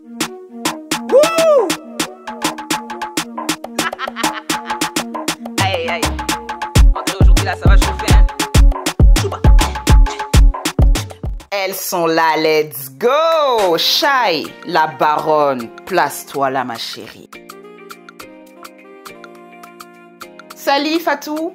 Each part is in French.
Wouh! Aïe, aïe. On dirait aujourd'hui là, ça va chauffer, hein? Chouba. Elles sont là, let's go! Shai, la baronne, place-toi là, ma chérie. Salut, Fatou!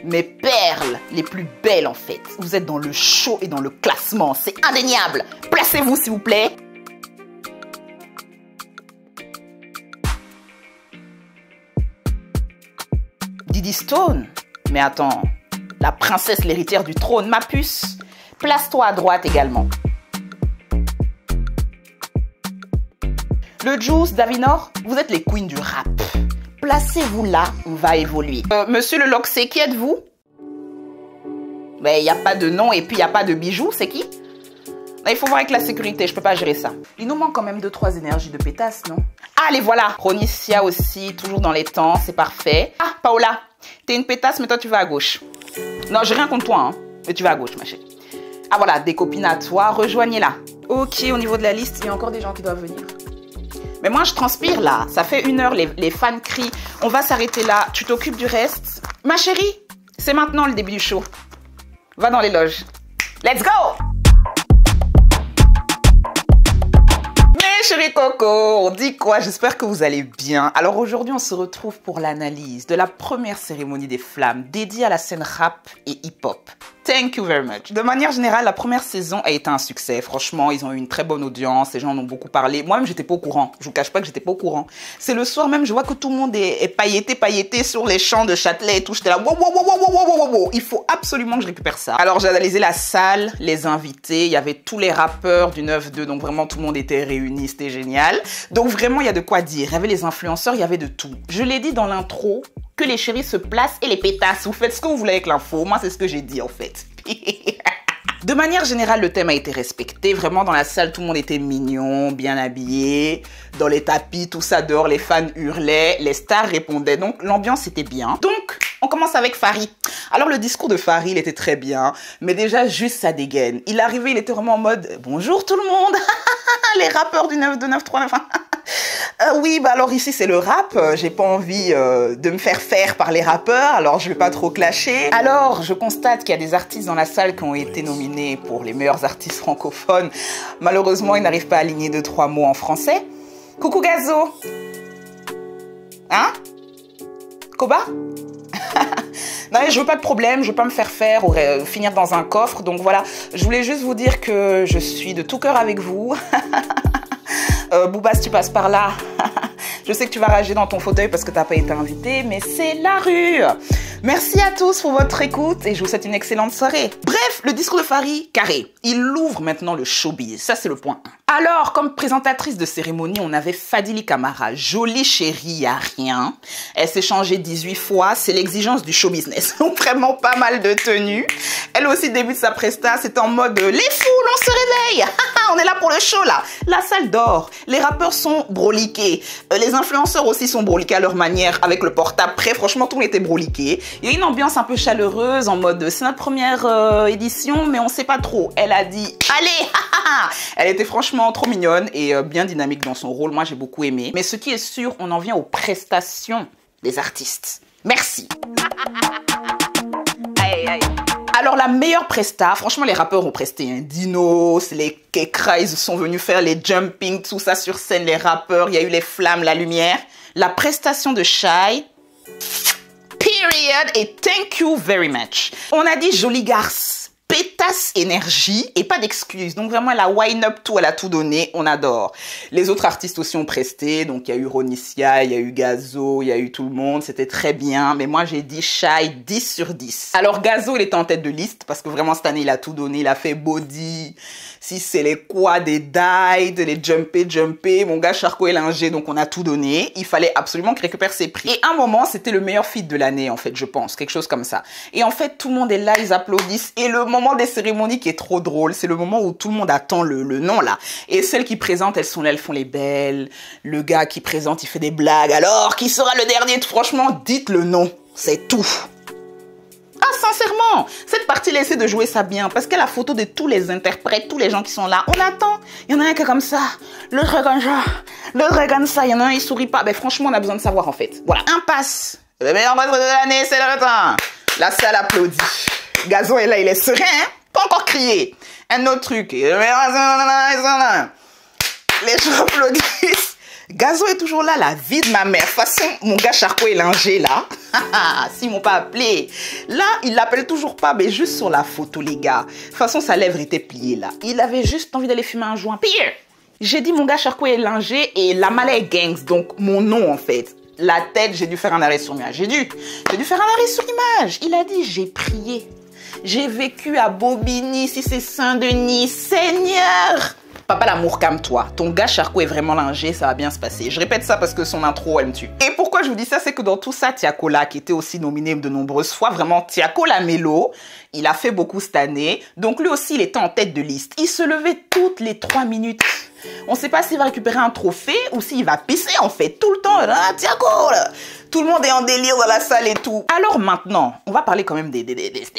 Mes perles, les plus belles en fait. Vous êtes dans le show et dans le classement, c'est indéniable. Placez-vous s'il vous plaît. Didi Stone? Mais attends, la princesse l'héritière du trône, ma puce. Place-toi à droite également. Le Juice, Davinor, vous êtes les queens du rap. Placez-vous là, on va évoluer. Monsieur le Loxé, qui êtes-vous? Mais il n'y a pas de nom et puis il n'y a pas de bijoux, c'est qui? Il faut voir avec la sécurité, je peux pas gérer ça. Il nous manque quand même 2-3 énergies de pétasse, non? Ah, les voilà! Ronicia aussi, toujours dans les temps, c'est parfait. Ah, Paola, t'es une pétasse, mais toi tu vas à gauche. Non, j'ai rien contre toi, hein, mais tu vas à gauche, ma chérie. Ah voilà, des copines à toi, rejoignez-la. Ok, au niveau de la liste, il y a encore des gens qui doivent venir. Mais moi, je transpire là. Ça fait 1 heure, les fans crient. On va s'arrêter là. Tu t'occupes du reste. Ma chérie, c'est maintenant le début du show. Va dans les loges. Let's go! Mes chéris Coco, on dit quoi? J'espère que vous allez bien. Alors aujourd'hui, on se retrouve pour l'analyse de la première cérémonie des flammes dédiée à la scène rap et hip-hop. Thank you very much. De manière générale, la première saison a été un succès. Franchement, ils ont eu une très bonne audience. Les gens en ont beaucoup parlé. Moi-même, j'étais pas au courant. Je vous cache pas que j'étais pas au courant. C'est le soir même, je vois que tout le monde est pailleté sur les champs de Châtelet et tout. J'étais là, wow. Il faut absolument que je récupère ça. Alors, j'ai analysé la salle, les invités. Il y avait tous les rappeurs du 9-2. Donc, vraiment, tout le monde était réuni. C'était génial. Donc, vraiment, il y a de quoi dire. Il y avait les influenceurs, il y avait de tout. Je l'ai dit dans l'intro que les chéris se placent et les pétasses. Vous faites ce que vous voulez avec l'info. Moi, c'est ce que j'ai dit, en fait. De manière générale, le thème a été respecté. Vraiment, dans la salle, tout le monde était mignon, bien habillé. Dans les tapis, tout ça dehors, les fans hurlaient. Les stars répondaient. Donc, l'ambiance était bien. Donc, on commence avec Fari. Alors, le discours de Fari, il était très bien. Mais déjà, juste sa dégaine. Il arrivait, il était vraiment en mode « Bonjour tout le monde !» Les rappeurs du 9-2-9-3-9. Oui, bah alors ici c'est le rap, j'ai pas envie de me faire par les rappeurs, alors je vais pas trop clasher. Alors, je constate qu'il y a des artistes dans la salle qui ont été nominés pour les meilleurs artistes francophones. Malheureusement, ils n'arrivent pas à aligner 2-3 mots en français. Coucou Gazo. Hein? Koba? Non, je veux pas de problème, je veux pas me faire ou finir dans un coffre, donc voilà. Je voulais juste vous dire que je suis de tout cœur avec vous. Booba, si tu passes par là, je sais que tu vas rager dans ton fauteuil parce que t'as pas été invité, mais c'est la rue. Merci à tous pour votre écoute et je vous souhaite une excellente soirée. Bref, le discours de Fari, carré. Il ouvre maintenant le showbiz, ça c'est le point 1. Alors, comme présentatrice de cérémonie, on avait Fadili Camara, jolie chérie, y a rien. Elle s'est changée 18 fois, c'est l'exigence du show business. Donc vraiment pas mal de tenues. Elle aussi, début de sa presta, c'est en mode les foules, on se réveille. On est là pour le show là. La salle dort. Les rappeurs sont broliqués. Les influenceurs aussi sont broliqués à leur manière avec le portable prêt. Franchement, tout le monde était broliqué. Il y a une ambiance un peu chaleureuse en mode c'est notre première édition, mais on sait pas trop. Elle a dit allez. Elle était franchement trop mignonne et bien dynamique dans son rôle. Moi, j'ai beaucoup aimé. Mais ce qui est sûr, on en vient aux prestations des artistes. Merci. Aïe, aïe. Alors, la meilleure presta, franchement, les rappeurs ont presté. Hein. Dinos, les K-Cries sont venus faire les jumping, tout ça sur scène, les rappeurs. Il y a eu les flammes, la lumière. La prestation de Shai, period, et thank you very much. On a dit jolie garce. Pétasse énergie et pas d'excuses. Donc vraiment, elle a wind up tout, elle a tout donné, on adore. Les autres artistes aussi ont presté, donc il y a eu Ronicia, il y a eu Gazo, il y a eu tout le monde, c'était très bien. Mais moi, j'ai dit Shai 10 sur 10. Alors Gazo, il était en tête de liste parce que vraiment cette année, il a tout donné, il a fait body, si c'est les quads, des dides, les jumpé. Mon gars, Charco et Linger, donc on a tout donné. Il fallait absolument qu'il récupère ses prix. Et à un moment, c'était le meilleur feat de l'année, en fait, je pense, quelque chose comme ça. Et en fait, tout le monde est là, ils applaudissent. Et le moment des cérémonies qui est trop drôle, c'est le moment où tout le monde attend le nom là. Et celles qui présentent, elles sont là, elles font les belles. Le gars qui présente, il fait des blagues. Alors, qui sera le dernier? Franchement, dites le nom, c'est tout. sincèrement. Cette partie-là, essaie de jouer ça bien. Parce qu'il y a la photo de tous les interprètes, tous les gens qui sont là. On attend. Il y en a un qui est comme ça. L'autre est comme ça. L'autre est comme ça. Il y en a un, il sourit pas. Ben, franchement, on a besoin de savoir, en fait. Voilà. Impasse. Le meilleur maître de l'année, c'est le temps. La salle applaudit. Gazo est là, il est serein. Hein? Pas encore crié. Un autre truc. Le meilleur les gens applaudissent. Gazo est toujours là, la vie de ma mère. De toute façon, mon gars Charcot est lingé là. S'ils m'ont pas appelé. Là, il l'appelle toujours pas, mais juste sur la photo, les gars. De toute façon, sa lèvre était pliée là. Il avait juste envie d'aller fumer un joint. Pire. J'ai dit mon gars Charcot est lingé et la Malais est Gangs, donc mon nom en fait. La tête, j'ai dû faire un arrêt sur image. J'ai dû faire un arrêt sur image. Il a dit, j'ai prié. J'ai vécu à Bobigny, si c'est Saint-Denis. Seigneur! Papa l'amour, calme-toi. Ton gars Charcot est vraiment lingé, ça va bien se passer. Je répète ça parce que son intro, elle me tue. Et pourquoi je vous dis ça, c'est que dans tout ça, Tiako là, qui était aussi nominé de nombreuses fois, vraiment Tiako la mélo, il a fait beaucoup cette année. Donc lui aussi, il était en tête de liste. Il se levait toutes les 3 minutes. On ne sait pas s'il va récupérer un trophée ou s'il va pisser en fait. Tout le temps, là, Tiako là. Tout le monde est en délire dans la salle et tout. Alors maintenant, on va parler quand même des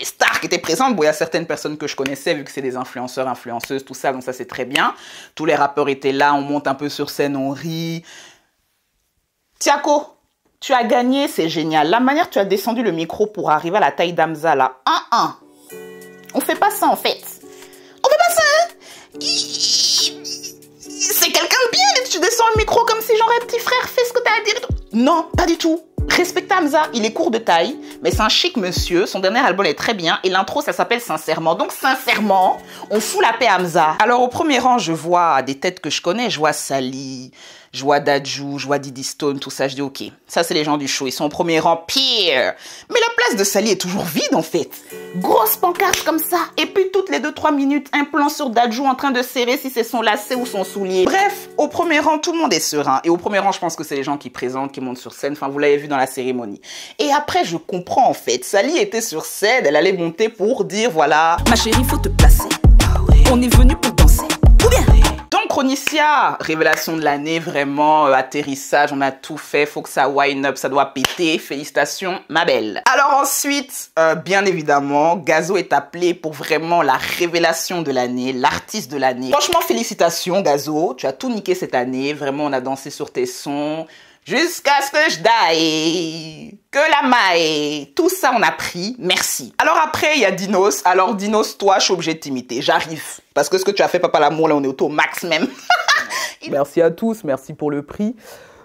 stars qui étaient présentes. Bon, il y a certaines personnes que je connaissais vu que c'est des influenceurs, influenceuses, tout ça. Donc ça, c'est très bien. Tous les rappeurs étaient là. On monte un peu sur scène, on rit. Tiako, tu as gagné, c'est génial. La manière tu as descendu le micro pour arriver à la taille d'Amza là. On fait pas ça en fait. On fait pas ça, hein. C'est quelqu'un de bien. Tu descends le micro comme si genre, petit frère, fais ce que t'as à dire. Non, pas du tout. Respecte Hamza, il est court de taille, mais c'est un chic monsieur. Son dernier album est très bien et l'intro, ça s'appelle Sincèrement. Donc, sincèrement, on fout la paix à Hamza. Alors, au premier rang, je vois des têtes que je connais. Je vois Sally, je vois Dadju, je vois Diddy Stone, tout ça. Je dis, ok, ça, c'est les gens du show. Ils sont au premier rang, pire. Mais la place de Sally est toujours vide, en fait. Grosse pancarte comme ça. Et puis, toutes les 2-3 minutes, un plan sur Dadju en train de serrer si c'est son lacet ou son soulier. Bref, au premier rang, tout le monde est serein. Et au premier rang, je pense que c'est les gens qui présentent, qui montent sur scène. Enfin, vous l'avez vu dans la cérémonie. Et après, je comprends, en fait. Sally était sur scène, elle allait monter pour dire, voilà. Ma chérie, faut te placer. On est venu pour danser. Ou bien. Donc, Chronicea, révélation de l'année, vraiment, atterrissage, on a tout fait, faut que ça wind up, ça doit péter. Félicitations, ma belle. Alors ensuite, bien évidemment, Gazo est appelé pour vraiment la révélation de l'année, l'artiste de l'année. Franchement, félicitations, Gazo, tu as tout niqué cette année, vraiment, on a dansé sur tes sons. Jusqu'à ce que je die, que la maille, tout ça on a pris, merci. Alors après, il y a Dinos. Alors Dinos, toi, je suis obligé de t'imiter, j'arrive. Parce que ce que tu as fait, Papa l'amour, là, on est au max même. Merci à tous, merci pour le prix.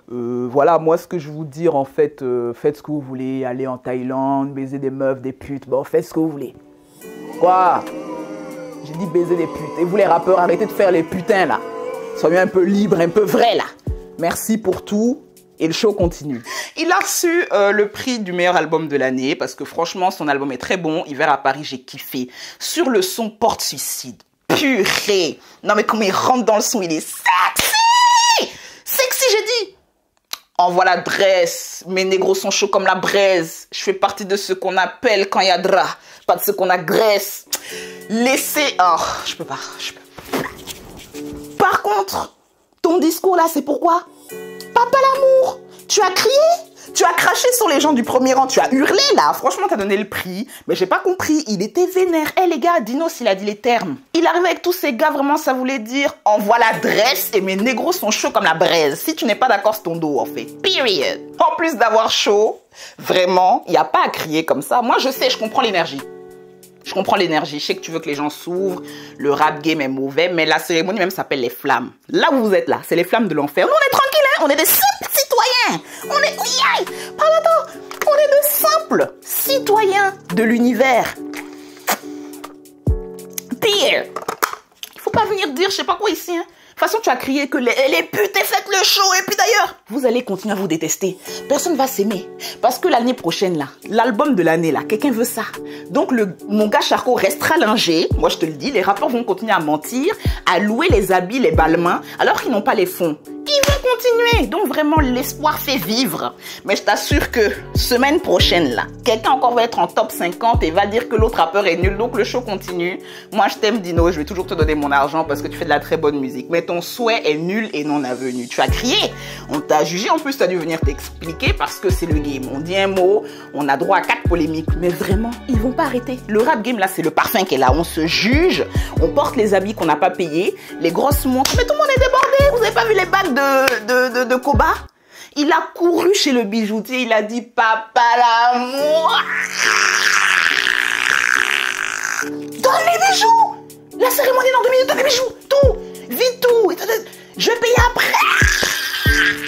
Voilà, moi, ce que je vous dire, en fait, faites ce que vous voulez, allez en Thaïlande, baiser des meufs, des putes, bon, faites ce que vous voulez. Quoi? J'ai dit baiser des putes. Et vous, les rappeurs, arrêtez de faire les putains, là. Soyez un peu libres, un peu vrais, là. Merci pour tout. Et le show continue. Il a reçu le prix du meilleur album de l'année parce que franchement, son album est très bon. Hiver à Paris, j'ai kiffé. Sur le son Porte-Suicide. Purée. Non mais comment il rentre dans le son, il est sexy. Sexy, j'ai dit. Envoie la dresse. Mes négros sont chauds comme la braise. Je fais partie de ceux qu'on appelle quand il y a drap. Pas de ceux qu'on agresse. Laissez... Oh, je peux pas. Par contre, ton discours là, c'est pourquoi? Papa l'amour, tu as crié, tu as craché sur les gens du premier rang, tu as hurlé là. Franchement, t'as donné le prix, mais j'ai pas compris. Il était vénère. Les gars, Dinos, il a dit les termes. Il arrive avec tous ces gars, vraiment, ça voulait dire envoie l'adresse et mes négros sont chauds comme la braise. Si tu n'es pas d'accord, c'est ton dos en fait. Period. En plus d'avoir chaud, vraiment, il n'y a pas à crier comme ça. Moi, je sais, je comprends l'énergie. Je comprends l'énergie, je sais que tu veux que les gens s'ouvrent, le rap game est mauvais, mais la cérémonie même s'appelle les flammes. Là où vous êtes là, c'est les flammes de l'enfer. Nous on est tranquilles, hein, on est des simples citoyens. On est de simples citoyens de l'univers. Pire, il faut pas venir dire je sais pas quoi ici, hein. De toute façon, tu as crié que les putes, faites le show. Et puis d'ailleurs, vous allez continuer à vous détester. Personne va s'aimer. Parce que l'année prochaine, là, l'album de l'année, là, quelqu'un veut ça. Donc, mon gars Charcot restera lingé. Moi, je te le dis, les rappeurs vont continuer à mentir, à louer les habits, les balmains, alors qu'ils n'ont pas les fonds. il veut continuer. Donc vraiment, l'espoir fait vivre. Mais je t'assure que semaine prochaine, là, quelqu'un encore va être en top 50 et va dire que l'autre rappeur est nul. Donc le show continue. Moi, je t'aime, Dino. Je vais toujours te donner mon argent parce que tu fais de la très bonne musique. Mais ton souhait est nul et non avenu. Tu as crié. On t'a jugé. En plus, tu as dû venir t'expliquer parce que c'est le game. On dit un mot, on a droit à 4 polémiques. Mais vraiment, ils vont pas arrêter. Le rap game, là, c'est le parfum qui est là. On se juge. On porte les habits qu'on n'a pas payés. Les grosses montres. Mais tout le monde est débordé. Vous avez pas vu les bagues de Koba? Il a couru chez le bijoutier, il a dit papa l'amour. Donne les bijoux. La cérémonie dans 2 minutes, donne les bijoux. Tout. Vite tout. Je vais payer après.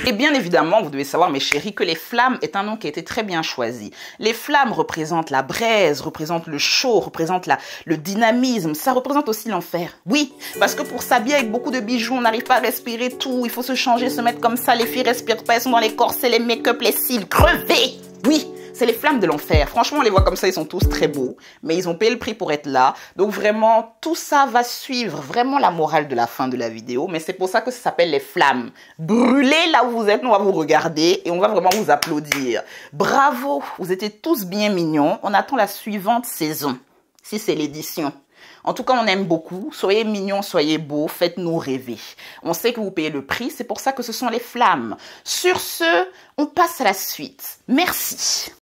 Et bien évidemment, vous devez savoir, mes chéris, que les flammes est un nom qui a été très bien choisi. Les flammes représentent la braise, représentent le chaud, représentent le dynamisme. Ça représente aussi l'enfer. Oui, parce que pour s'habiller avec beaucoup de bijoux, on n'arrive pas à respirer tout. Il faut se changer, se mettre comme ça. Les filles respirent pas, elles sont dans les corsets, les make-up, les cils crevés. Oui, c'est les flammes de l'enfer. Franchement, on les voit comme ça, ils sont tous très beaux. Mais ils ont payé le prix pour être là. Donc vraiment, tout ça va suivre vraiment la morale de la fin de la vidéo. Mais c'est pour ça que ça s'appelle les flammes. Brûlez là où vous êtes, on va vous regarder et on va vraiment vous applaudir. Bravo, vous étiez tous bien mignons. On attend la suivante saison, si c'est l'édition. En tout cas, on aime beaucoup. Soyez mignons, soyez beaux, faites-nous rêver. On sait que vous payez le prix, c'est pour ça que ce sont les flammes. Sur ce, on passe à la suite. Merci.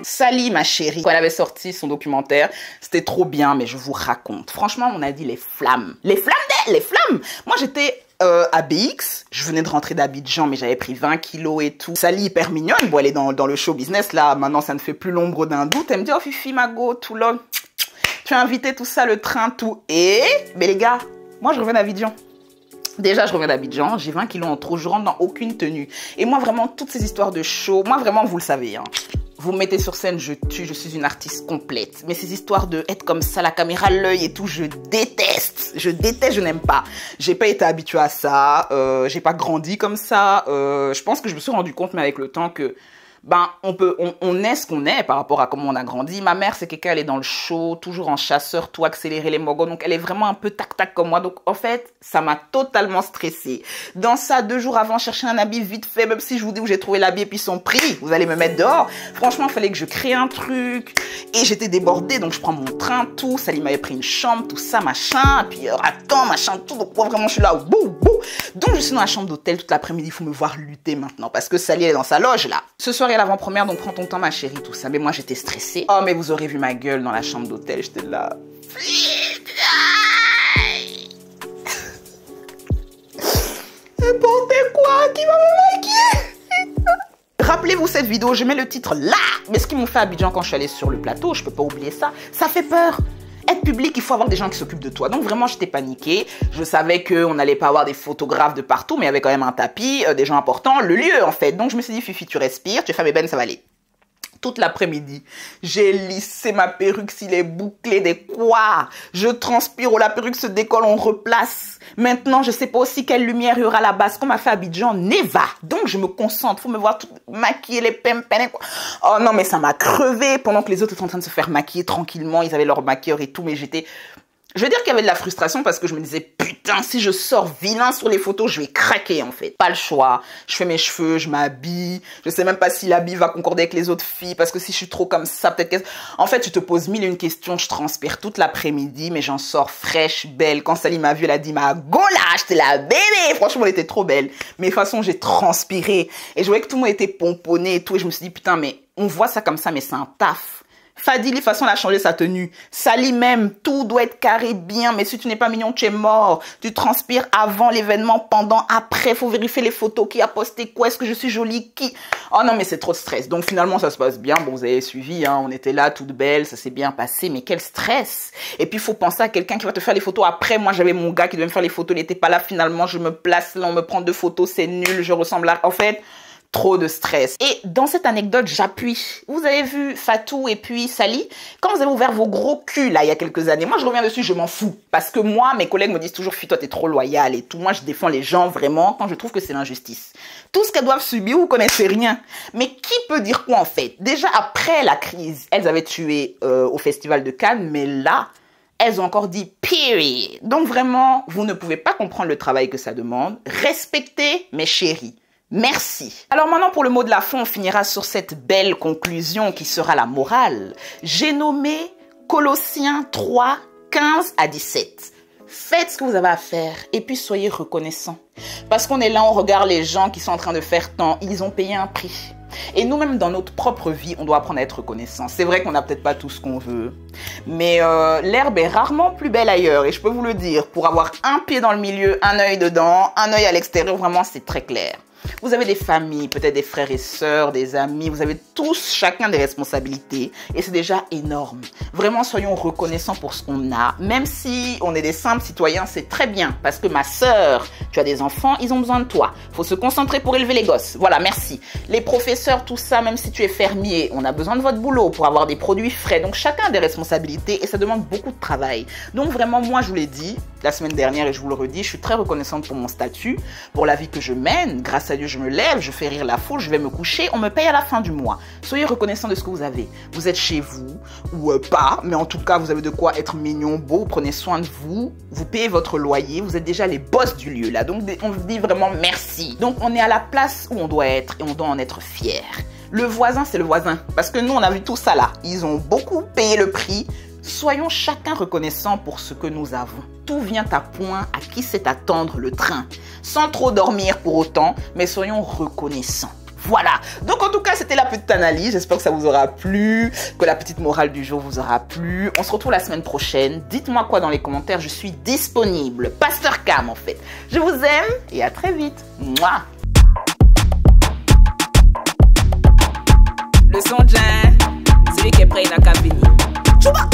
Sally, ma chérie, quand elle avait sorti son documentaire, c'était trop bien, mais je vous raconte. Franchement, on a dit les flammes. Les flammes, les flammes. Moi, j'étais à BX, je venais de rentrer d'Abidjan, mais j'avais pris 20 kilos et tout. Sally, hyper mignonne, bon, elle est dans le show business, là, maintenant, ça ne fait plus l'ombre d'un doute. Elle me dit, oh, Fifi, Mago, tout là, tu as invité tout ça, le train, tout. Et, mais les gars, moi, je reviens d'Abidjan. Déjà, je reviens d'Abidjan, j'ai 20 kilos en trop, je rentre dans aucune tenue. Et moi, vraiment, toutes ces histoires de show, moi, vraiment, vous le savez, hein. Vous me mettez sur scène, je tue, je suis une artiste complète. Mais ces histoires de être comme ça, la caméra à l'œil et tout, je déteste. Je déteste, je n'aime pas. J'ai pas été habituée à ça, j'ai pas grandi comme ça. Je pense que je me suis rendu compte, mais avec le temps, que ben, on est ce qu'on est par rapport à comment on a grandi. Ma mère, c'est quelqu'un, elle est dans le show, toujours en chasseur, tout accéléré les mogos. Donc, elle est vraiment un peu tac-tac comme moi. Donc, en fait, ça m'a totalement stressée. Dans ça, 2 jours avant, chercher un habit vite fait, même si je vous dis où j'ai trouvé l'habit et puis son prix, vous allez me mettre dehors. Franchement, il fallait que je crée un truc. Et j'étais débordée, donc je prends mon train, tout. Sally m'avait pris une chambre, tout ça, machin. Et puis, attends, machin, tout. Donc, moi, vraiment, je suis là, bouh, bouh. Donc, je suis dans la chambre d'hôtel toute l'après-midi. Il faut me voir lutter maintenant parce que Sally, elle est dans sa loge, là. Ce soir, il y a l'avant-première, donc prends ton temps, ma chérie, tout ça. Mais moi, j'étais stressée. Oh, mais vous aurez vu ma gueule dans la chambre d'hôtel. J'étais là. N'importe quoi, qui va me maquiller? Rappelez-vous cette vidéo, je mets le titre là. Mais ce qu'ils m'ont fait à Abidjan quand je suis allée sur le plateau, je peux pas oublier ça. Ça fait peur. Être public, il faut avoir des gens qui s'occupent de toi. Donc vraiment, j'étais paniquée. Je savais qu'on n'allait pas avoir des photographes de partout, mais il y avait quand même un tapis, des gens importants, le lieu en fait. Donc je me suis dit, Fifi, tu respires, tu fais mes bennes, ça va aller. Toute l'après-midi, j'ai lissé ma perruque, s'il est bouclé, des quoi. Je transpire, la perruque se décolle, on replace. Maintenant, je sais pas aussi quelle lumière il y aura là-bas. Ce qu'on m'a fait à Abidjan, Neva. Donc, je me concentre. Faut me voir tout maquiller, les pempens. Oh non, mais ça m'a crevé. Pendant que les autres étaient en train de se faire maquiller tranquillement. Ils avaient leur maquilleur et tout, mais j'étais... Je veux dire qu'il y avait de la frustration parce que je me disais, putain, si je sors vilain sur les photos, je vais craquer en fait. Pas le choix. Je fais mes cheveux, je m'habille. Je sais même pas si l'habit va concorder avec les autres filles parce que si je suis trop comme ça, peut-être que... En fait, tu te poses 1001 questions, je transpire toute l'après-midi, mais j'en sors fraîche, belle. Quand Sally m'a vue, elle a dit, ma gola, j'étais la bébé. Franchement, elle était trop belle. Mais de toute façon, j'ai transpiré. Et je voyais que tout le monde était pomponné et tout. Et je me suis dit, putain, mais on voit ça comme ça, mais c'est un taf. Fadili, de toute façon, elle a changé sa tenue. Sally même, tout doit être carré bien. Mais si tu n'es pas mignon, tu es mort. Tu transpires avant l'événement, pendant, après. Faut vérifier les photos. Qui a posté quoi? Est-ce que je suis jolie? Qui? Oh non, mais c'est trop de stress. Donc finalement, ça se passe bien. Bon, vous avez suivi, hein. On était là, toute belle. Ça s'est bien passé. Mais quel stress. Et puis, il faut penser à quelqu'un qui va te faire les photos après. Moi, j'avais mon gars qui devait me faire les photos. Il n'était pas là. Finalement, je me place là. On me prend 2 photos. C'est nul. Je ressemble à... En fait... Trop de stress. Et dans cette anecdote, j'appuie. Vous avez vu Fatou et puis Sally, quand vous avez ouvert vos gros culs, là, il y a quelques années, moi, je reviens dessus, je m'en fous. Parce que moi, mes collègues me disent toujours, Fille, toi, t'es trop loyale et tout. Moi, je défends les gens vraiment quand je trouve que c'est l'injustice. Tout ce qu'elles doivent subir, vous connaissez rien. Mais qui peut dire quoi, en fait? Déjà, après la crise, elles avaient tué au Festival de Cannes, mais là, elles ont encore dit period. Donc vraiment, vous ne pouvez pas comprendre le travail que ça demande. Respectez mes chéris. Merci. Alors maintenant, pour le mot de la fin, on finira sur cette belle conclusion qui sera la morale. J'ai nommé Colossiens 3, 15 à 17. Faites ce que vous avez à faire et puis soyez reconnaissants. Parce qu'on est là, on regarde les gens qui sont en train de faire tant, ils ont payé un prix. Et nous-mêmes, dans notre propre vie, on doit apprendre à être reconnaissant. C'est vrai qu'on n'a peut-être pas tout ce qu'on veut, mais l'herbe est rarement plus belle ailleurs. Et je peux vous le dire, pour avoir un pied dans le milieu, un œil dedans, un œil à l'extérieur, vraiment, c'est très clair. Vous avez des familles, peut-être des frères et sœurs, des amis, vous avez tous chacun des responsabilités et c'est déjà énorme. Vraiment, soyons reconnaissants pour ce qu'on a, même si on est des simples citoyens, c'est très bien parce que ma sœur, tu as des enfants, ils ont besoin de toi. Faut se concentrer pour élever les gosses. Voilà, merci. Les professeurs, tout ça, même si tu es fermier, on a besoin de votre boulot pour avoir des produits frais. Donc chacun a des responsabilités et ça demande beaucoup de travail. Donc vraiment, moi, je vous l'ai dit la semaine dernière et je vous le redis, je suis très reconnaissante pour mon statut, pour la vie que je mène. Grâce à Dieu, je me lève, je fais rire la foule, je vais me coucher, on me paye à la fin du mois. Soyez reconnaissants de ce que vous avez. Vous êtes chez vous ou pas, mais en tout cas, vous avez de quoi être mignon, beau, prenez soin de vous, vous payez votre loyer, vous êtes déjà les boss du lieu là. Donc, on vous dit vraiment merci. Donc, on est à la place où on doit être et on doit en être fier. Le voisin, c'est le voisin. Parce que nous, on a vu tout ça là. Ils ont beaucoup payé le prix. Soyons chacun reconnaissants pour ce que nous avons. Tout vient à point à qui sait attendre le train. Sans trop dormir pour autant, mais soyons reconnaissants. Voilà. Donc en tout cas, c'était la petite analyse. J'espère que ça vous aura plu, que la petite morale du jour vous aura plu. On se retrouve la semaine prochaine. Dites-moi quoi dans les commentaires. Je suis disponible. Pasteur Cam en fait. Je vous aime et à très vite. Mouah. Le son, celui qui est prêt, il n'a qu'à venir. Tchouba!